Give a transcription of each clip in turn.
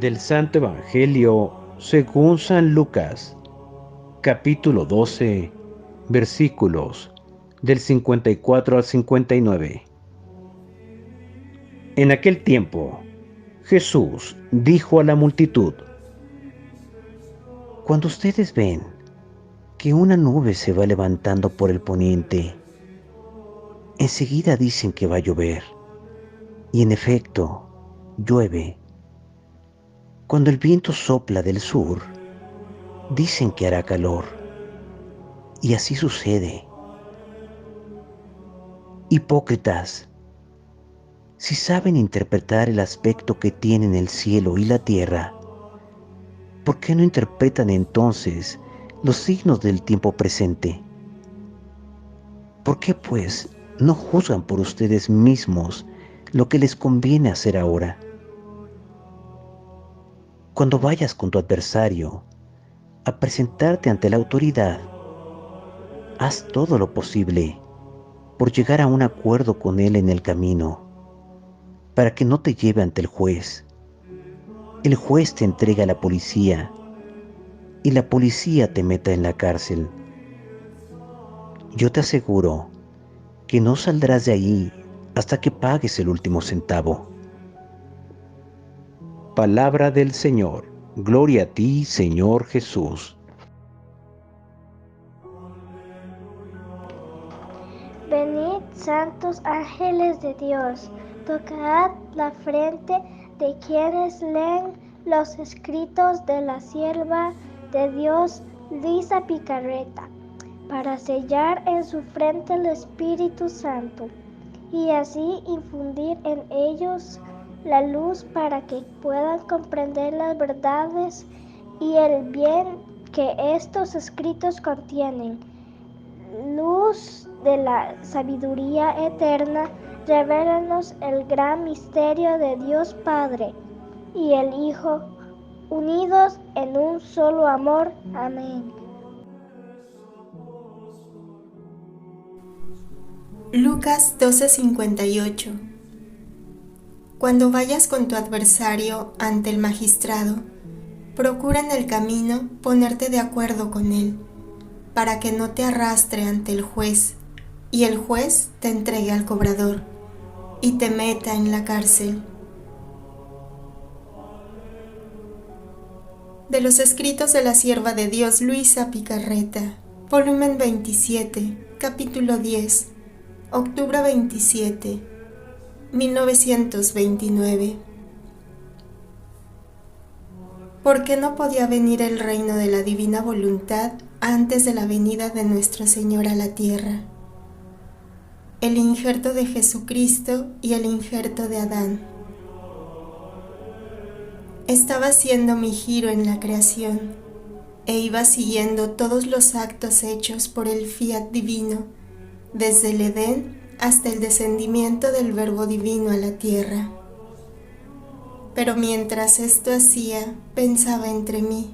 Del Santo Evangelio según San Lucas, capítulo 12, versículos del 54 al 59. En aquel tiempo, Jesús dijo a la multitud: Cuando ustedes ven que una nube se va levantando por el poniente, enseguida dicen que va a llover, y en efecto, llueve. Cuando el viento sopla del sur, dicen que hará calor, y así sucede. Hipócritas, si saben interpretar el aspecto que tienen el cielo y la tierra, ¿por qué no interpretan entonces los signos del tiempo presente? ¿Por qué, pues, no juzgan por ustedes mismos lo que les conviene hacer ahora? Cuando vayas con tu adversario a presentarte ante la autoridad, haz todo lo posible por llegar a un acuerdo con él en el camino, para que no te lleve ante el juez. El juez te entrega a la policía y la policía te meta en la cárcel. Yo te aseguro que no saldrás de ahí hasta que pagues el último centavo. Palabra del Señor. Gloria a ti, Señor Jesús. Venid, santos ángeles de Dios, tocad la frente de quienes leen los escritos de la sierva de Dios, Luisa Picarreta, para sellar en su frente el Espíritu Santo, y así infundir en ellos la luz para que puedan comprender las verdades y el bien que estos escritos contienen. Luz de la sabiduría eterna, revélanos el gran misterio de Dios Padre y el Hijo, unidos en un solo amor. Amén. Lucas 12:58. Cuando vayas con tu adversario ante el magistrado, procura en el camino ponerte de acuerdo con él, para que no te arrastre ante el juez, y el juez te entregue al cobrador, y te meta en la cárcel. De los escritos de la sierva de Dios Luisa Picarreta, volumen 27, capítulo 10, octubre 27, 1929. ¿Por qué no podía venir el reino de la divina voluntad antes de la venida de nuestro Señor a la tierra? El injerto de Jesucristo y el injerto de Adán. Estaba haciendo mi giro en la creación e iba siguiendo todos los actos hechos por el fiat divino, desde el Edén hasta el descendimiento del Verbo divino a la tierra. Pero mientras esto hacía, pensaba entre mí: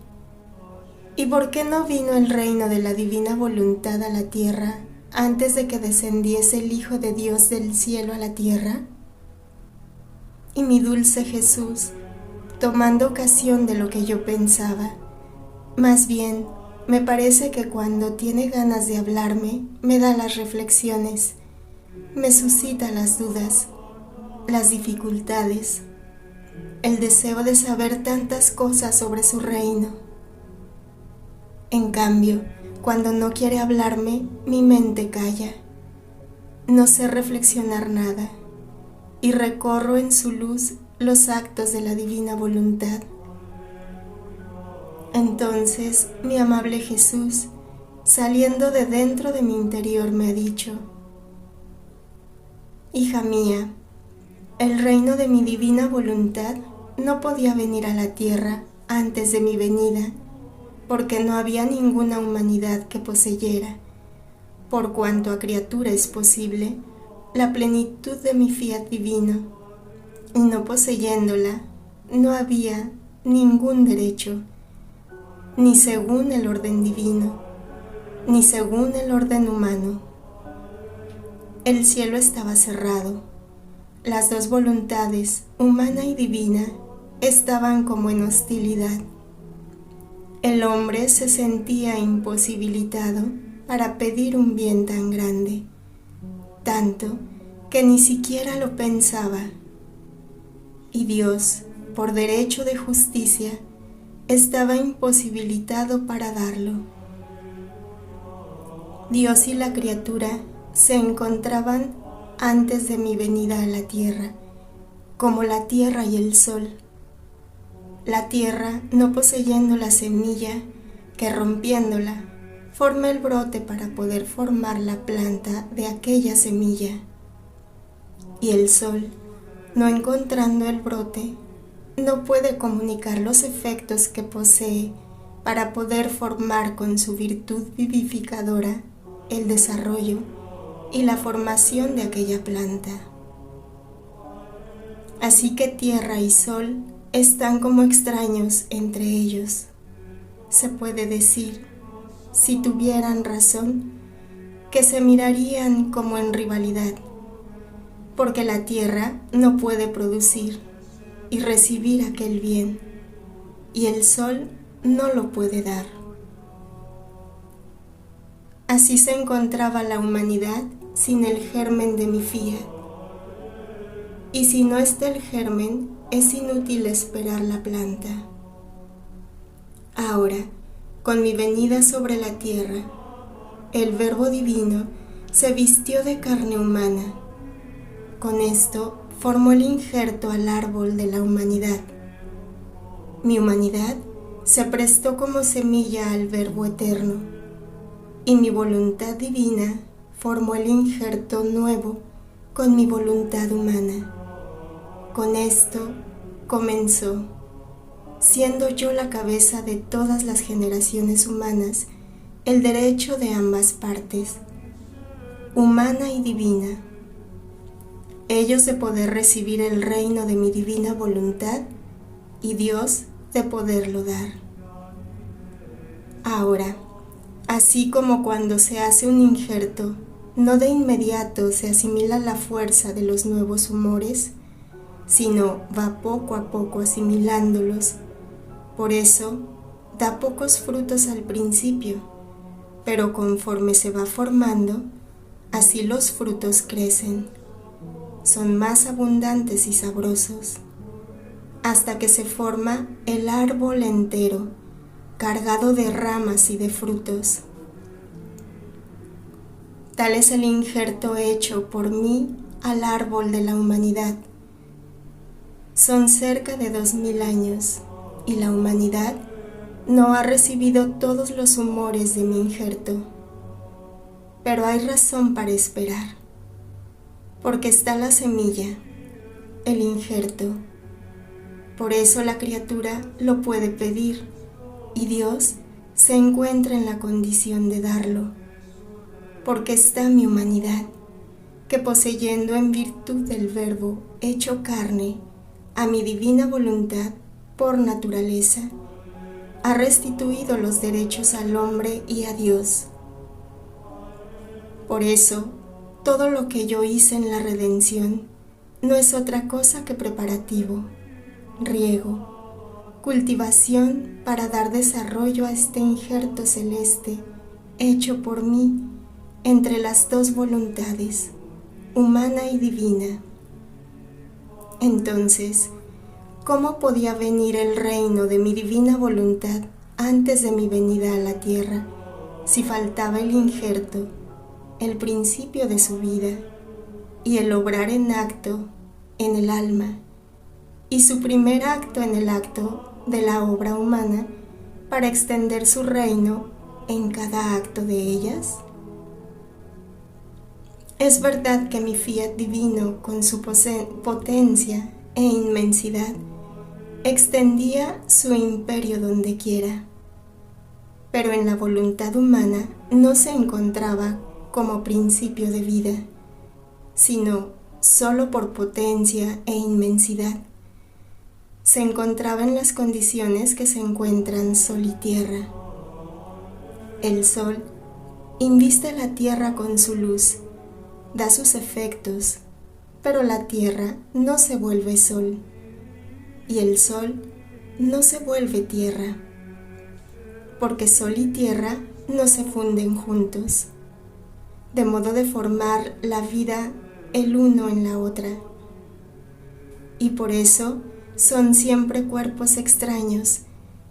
¿y por qué no vino el reino de la divina voluntad a la tierra antes de que descendiese el Hijo de Dios del cielo a la tierra? Y mi dulce Jesús, tomando ocasión de lo que yo pensaba, más bien me parece que cuando tiene ganas de hablarme, me da las reflexiones, me suscita las dudas, las dificultades, el deseo de saber tantas cosas sobre su reino. En cambio, cuando no quiere hablarme, mi mente calla. No sé reflexionar nada y recorro en su luz los actos de la divina voluntad. Entonces, mi amable Jesús, saliendo de dentro de mi interior, me ha dicho: hija mía, el reino de mi divina voluntad no podía venir a la tierra antes de mi venida, porque no había ninguna humanidad que poseyera, por cuanto a criatura es posible, la plenitud de mi fiat divino, y no poseyéndola, no había ningún derecho, ni según el orden divino, ni según el orden humano. El cielo estaba cerrado, las dos voluntades, humana y divina, estaban como en hostilidad. El hombre se sentía imposibilitado para pedir un bien tan grande, tanto que ni siquiera lo pensaba. Y Dios, por derecho de justicia, estaba imposibilitado para darlo. Dios y la criatura se encontraban antes de mi venida a la tierra, como la tierra y el sol. La tierra no poseyendo la semilla que rompiéndola forma el brote para poder formar la planta de aquella semilla. Y el sol, no encontrando el brote, no puede comunicar los efectos que posee para poder formar con su virtud vivificadora el desarrollo y la formación de aquella planta. Así que tierra y sol están como extraños entre ellos. Se puede decir, si tuvieran razón, que se mirarían como en rivalidad, porque la tierra no puede producir y recibir aquel bien, y el sol no lo puede dar. Así se encontraba la humanidad sin el germen de mi fiat, y si no está el germen, es inútil esperar la planta. Ahora, con mi venida sobre la tierra, el Verbo Divino se vistió de carne humana. Con esto formó el injerto al árbol de la humanidad. Mi humanidad se prestó como semilla al Verbo Eterno, y mi voluntad divina formó el injerto nuevo con mi voluntad humana. Con esto comenzó, siendo yo la cabeza de todas las generaciones humanas, el derecho de ambas partes, humana y divina, ellos de poder recibir el reino de mi divina voluntad y Dios de poderlo dar. Ahora, así como cuando se hace un injerto, no de inmediato se asimila la fuerza de los nuevos humores, sino va poco a poco asimilándolos. Por eso, da pocos frutos al principio, pero conforme se va formando, así los frutos crecen. Son más abundantes y sabrosos, hasta que se forma el árbol entero, cargado de ramas y de frutos. Tal es el injerto hecho por mí al árbol de la humanidad. Son cerca de 2000 años, y la humanidad no ha recibido todos los humores de mi injerto. Pero hay razón para esperar, porque está la semilla, el injerto. Por eso la criatura lo puede pedir, y Dios se encuentra en la condición de darlo, porque está mi humanidad, que poseyendo en virtud del Verbo hecho carne, a mi divina voluntad por naturaleza, ha restituido los derechos al hombre y a Dios. Por eso, todo lo que yo hice en la redención no es otra cosa que preparativo, riego, cultivación para dar desarrollo a este injerto celeste hecho por mí entre las dos voluntades, humana y divina. Entonces, ¿cómo podía venir el reino de mi divina voluntad antes de mi venida a la tierra, si faltaba el injerto, el principio de su vida, y el obrar en acto en el alma, y su primer acto en el acto de la obra humana, para extender su reino en cada acto de ellas? Es verdad que mi fiat divino, con su potencia e inmensidad, extendía su imperio donde quiera, pero en la voluntad humana no se encontraba como principio de vida, sino solo por potencia e inmensidad. Se encontraba en las condiciones que se encuentran sol y tierra. El sol inviste la tierra con su luz, da sus efectos, pero la tierra no se vuelve sol. y el sol no se vuelve tierra, porque sol y tierra no se funden juntos, de modo de formar la vida el uno en la otra. Y por eso son siempre cuerpos extraños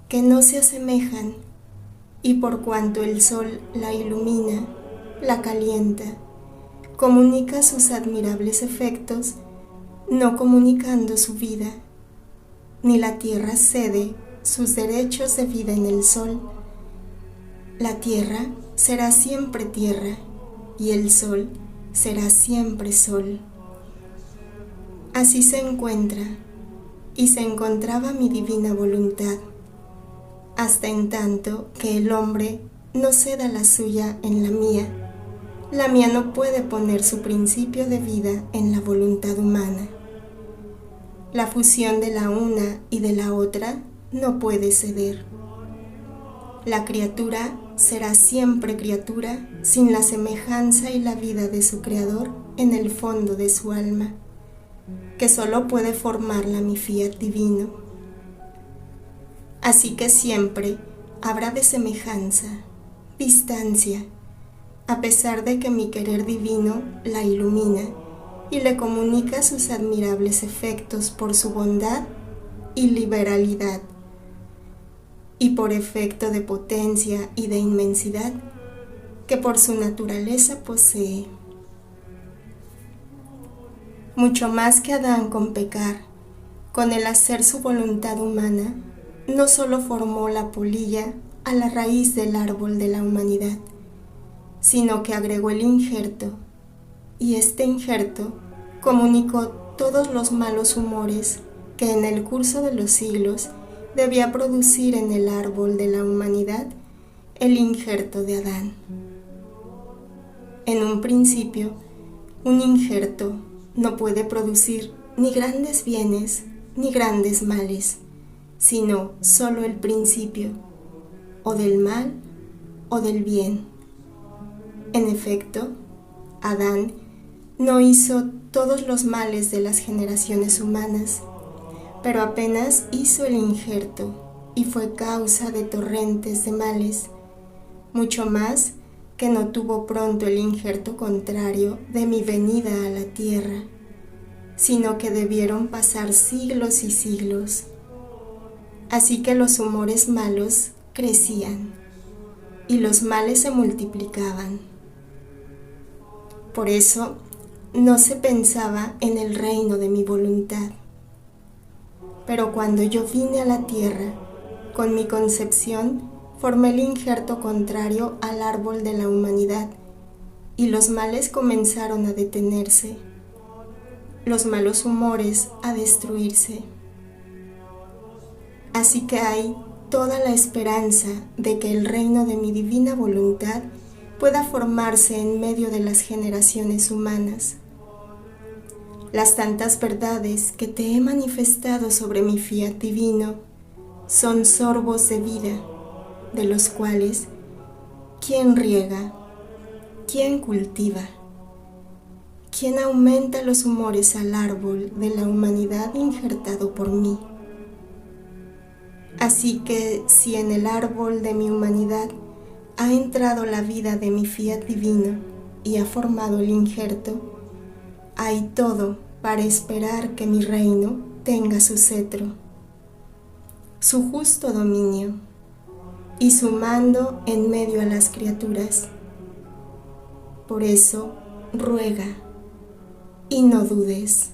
que no se asemejan, y por cuanto el sol la ilumina, la calienta, comunica sus admirables efectos, no comunicando su vida, ni la tierra cede sus derechos de vida en el sol. La tierra será siempre tierra, y el sol será siempre sol. Así se encuentra, y se encontraba mi divina voluntad, hasta en tanto que el hombre no ceda la suya en la mía no puede poner su principio de vida en la voluntad humana. La fusión de la una y de la otra no puede ceder. La criatura será siempre criatura sin la semejanza y la vida de su Creador en el fondo de su alma, que solo puede formarla mi fiat divino. Así que siempre habrá de semejanza, distancia, a pesar de que mi querer divino la ilumina y le comunica sus admirables efectos por su bondad y liberalidad, y por efecto de potencia y de inmensidad que por su naturaleza posee. Mucho más que Adán con pecar, con el hacer su voluntad humana, no solo formó la polilla a la raíz del árbol de la humanidad, sino que agregó el injerto, y este injerto comunicó todos los malos humores que en el curso de los siglos debía producir en el árbol de la humanidad el injerto de Adán. En un principio, un injerto no puede producir ni grandes bienes ni grandes males, sino solo el principio, o del mal o del bien. En efecto, Adán no hizo todos los males de las generaciones humanas, pero apenas hizo el injerto y fue causa de torrentes de males, mucho más que no tuvo pronto el injerto contrario de mi venida a la tierra, sino que debieron pasar siglos y siglos. Así que los humores malos crecían y los males se multiplicaban. Por eso no se pensaba en el reino de mi voluntad. Pero cuando yo vine a la tierra, con mi concepción formé el injerto contrario al árbol de la humanidad, y los males comenzaron a detenerse, los malos humores a destruirse. Así que hay toda la esperanza de que el reino de mi divina voluntad pueda formarse en medio de las generaciones humanas. Las tantas verdades que te he manifestado sobre mi fiat divino son sorbos de vida, de los cuales, ¿quién riega? ¿Quién cultiva? ¿Quién aumenta los humores al árbol de la humanidad injertado por mí? Así que si en el árbol de mi humanidad ha entrado la vida de mi fiat divino y ha formado el injerto, hay todo para esperar que mi reino tenga su cetro, su justo dominio y su mando en medio a las criaturas. Por eso, ruega y no dudes.